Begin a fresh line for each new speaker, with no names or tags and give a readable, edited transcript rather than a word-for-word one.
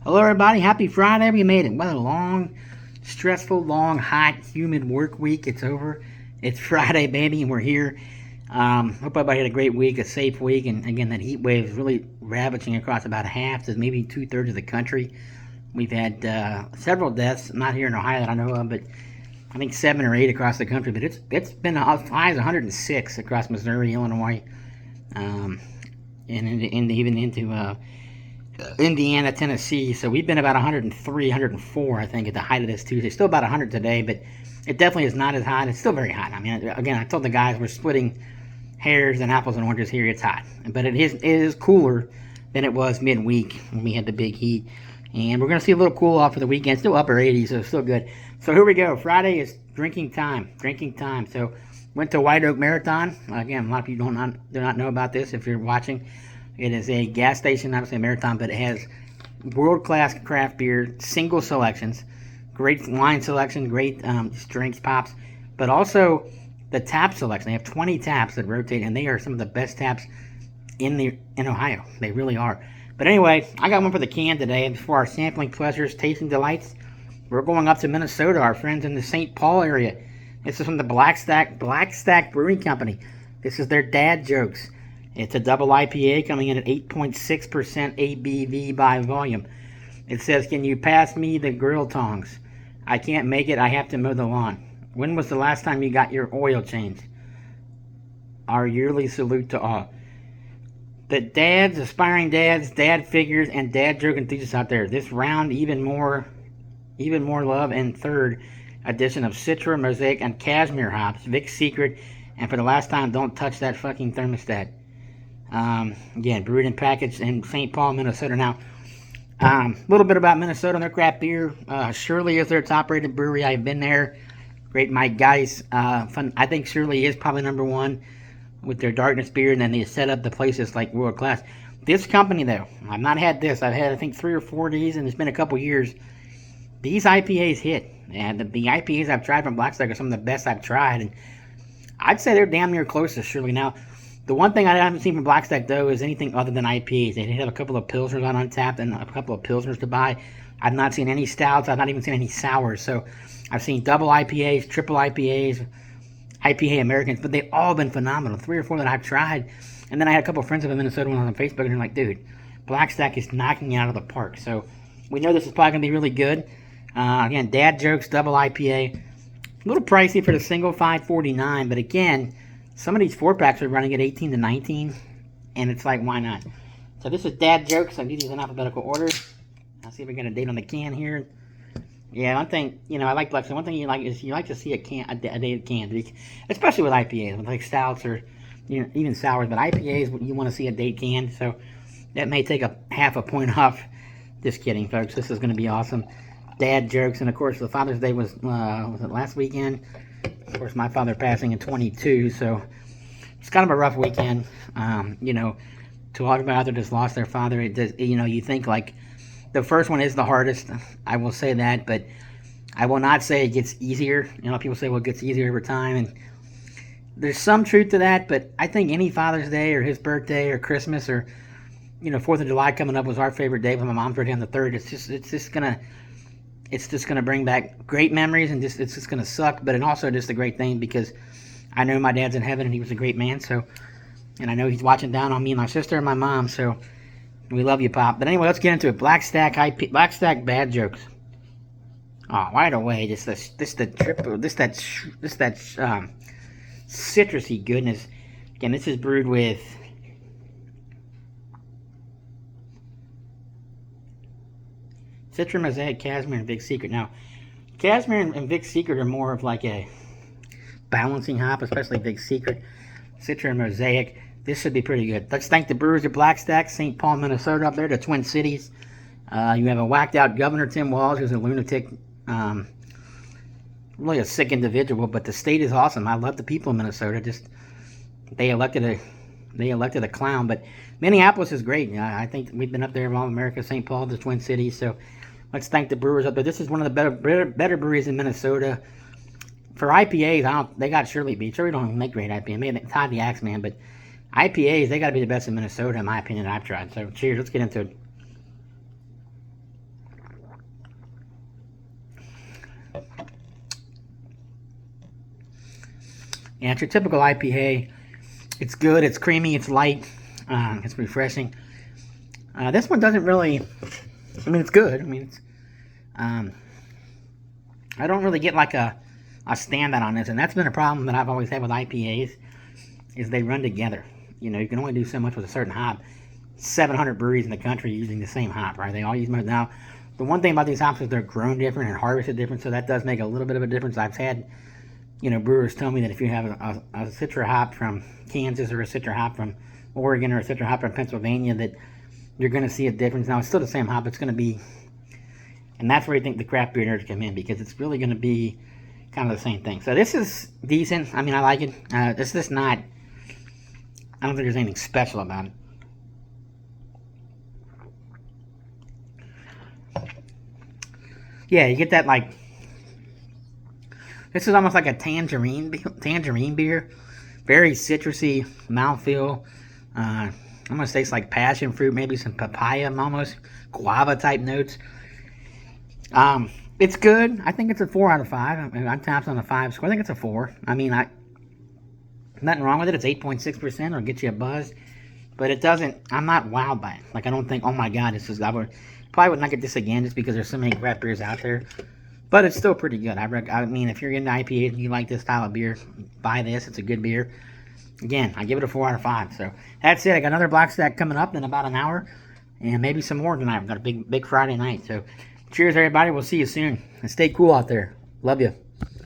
Hello, everybody. Happy Friday. We made it. What a long, stressful, long, hot, humid work week. It's over. It's Friday, baby, and we're here. Hope everybody had a great week, a safe week. And again, that heat wave is really ravaging across about half to maybe 2/3 of the country. We've had several deaths, not here in Ohio that I know of, but I think 7 or 8 across the country. But it's been as high as 106 across Missouri, Illinois, and even into Indiana, Tennessee. So we've been about 103, 104, I think, at the height of this Tuesday. Still about 100 today, but it definitely is not as hot. It's still very hot. I mean, again, I told the guys we're splitting hairs and apples and oranges here. It's hot, but it is cooler than it was midweek when we had the big heat. And we're going to see a little cool off for the weekend. Still upper 80s, so it's still good. So here we go. Friday is drinking time. Drinking time. So went to White Oak Marathon. Again, a lot of people do not know about this if you're watching. It is a gas station, obviously a marathon, but it has world-class craft beer, single selections, great wine selection, great drinks, pops, but also the tap selection. They have 20 taps that rotate, and they are some of the best taps in Ohio. They really are. But anyway, I got one for the can today, and for our sampling pleasures, tasting delights, we're going up to Minnesota, our friends in the St. Paul area. This is from the Blackstack Brewing Company. This is their Dad Jokes. It's a double IPA coming in at 8.6% ABV by volume. It says, "Can you pass me the grill tongs? I can't make it. I have to mow the lawn. When was the last time you got your oil changed? Our yearly salute to all." The dads, aspiring dads, dad figures, and dad joke enthusiasts out there. This round, even more love and third edition of Citra, Mosaic, and Cashmere hops. Vic's Secret, and for the last time, don't touch that fucking thermostat. Again, brewed and packaged in St. Paul, Minnesota. Now, a little bit about Minnesota and their craft beer. Shirley is their top-rated brewery. I've been there. Great Mike guys. Fun. I think Shirley is probably number one with their darkness beer, and then they set up the places like world class. This company, though, I've not had this. I've had, I think, 3 or 4 of these, and it's been a couple years. These IPAs hit, and the IPAs I've tried from Blackstack are some of the best I've tried, and I'd say they're damn near close to Shirley. Now, the one thing I haven't seen from Blackstack, though, is anything other than IPAs. They have a couple of Pilsners on Untapped and a couple of Pilsners to buy. I've not seen any stouts. I've not even seen any sours. So I've seen double IPAs, triple IPAs, IPA Americans, but they've all been phenomenal. 3 or 4 that I've tried. And then I had a couple of friends of in Minnesota went on Facebook, and they're like, dude, Blackstack is knocking it out of the park. So we know this is probably going to be really good. Again, Dad Jokes, double IPA. A little pricey for the single, $5.49, but again, some of these 4-packs are running at 18 to 19, and it's like, why not? So this is Dad Jokes. I'll do these in alphabetical order. I'll see if we get a date on the can here. Yeah, one thing, I like Blackstone. One thing you like is you like to see a dated can, especially with IPAs, with like stouts or even sours. But IPAs, you want to see a date can, so that may take a half a point off. Just kidding, folks. This is going to be awesome. Dad Jokes, and of course, the Father's Day was it last weekend? Of course, my father passing in 22, so it's kind of a rough weekend. To all everybody out there just lost their father, it does, you think like the first one is the hardest. I will say that, but I will not say it gets easier. People say, well, it gets easier over time, and there's some truth to that, but I think any Father's Day or his birthday or Christmas or 4th of July coming up was our favorite day. When my mom's birthday on the 3rd, it's just gonna bring back great memories, and it's just gonna suck, but it also just a great thing because I know my dad's in heaven and he was a great man. So, and I know he's watching down on me and my sister and my mom. So we love you, Pop. But anyway, let's get into it. Blackstack Bad Jokes. Oh, right away, just that citrusy goodness. Again, this is brewed with Citra, Mosaic, Cashmere, and Vic's Secret. Now, Cashmere and Vic's Secret are more of like a balancing hop, especially Vic's Secret. Citra and Mosaic. This should be pretty good. Let's thank the brewers at Blackstack, St. Paul, Minnesota, up there, the Twin Cities. You have a whacked out Governor Tim Walz, who's a lunatic, really a sick individual, but the state is awesome. I love the people in Minnesota. Just they elected a clown, but Minneapolis is great. I think we've been up there, all America, St. Paul, the Twin Cities. So let's thank the brewers up there. This is one of the better breweries in Minnesota. For IPAs, they got Shirley beat. Shirley don't make great IPA. Maybe Todd the Axeman, but IPAs, they got to be the best in Minnesota, in my opinion, that I've tried. So cheers. Let's get into it. And it's your typical IPA. It's good. It's creamy. It's light. It's refreshing. This one doesn't really. I mean, it's good. I mean, it's. I don't really get like a standout on this, and that's been a problem that I've always had with IPAs, is they run together. You know, you can only do so much with a certain hop. 700 breweries in the country using the same hop, right? They all use now. The one thing about these hops is they're grown different and harvested different, so that does make a little bit of a difference. I've had, brewers tell me that if you have a Citra hop from Kansas or a Citra hop from Oregon or a Citra hop from Pennsylvania, that you're going to see a difference. Now, it's still the same hop. It's going to be, and that's where I think the craft beer nerds come in, because it's really going to be kind of the same thing. So this is decent. I mean, I like it. It's just not, I don't think there's anything special about it. Yeah, you get that, like, this is almost like a tangerine beer. Very citrusy mouthfeel. Almost tastes like passion fruit, maybe some papaya, almost guava type notes. It's good. I think it's a 4 out of 5. I mean, I'm tapped on a 5 score. I think it's a 4. I mean, nothing wrong with it. It's 8.6%. It'll get you a buzz. But it doesn't, I'm not wowed by it. Like, I don't think, oh my god, probably would not get this again just because there's so many craft beers out there. But it's still pretty good. I mean, if you're into IPAs and you like this style of beer, buy this. It's a good beer. Again, I give it a 4 out of 5. So that's it. I got another Blackstack coming up in about an hour, and maybe some more tonight. We've got a big Friday night. So cheers, everybody. We'll see you soon. And stay cool out there. Love you.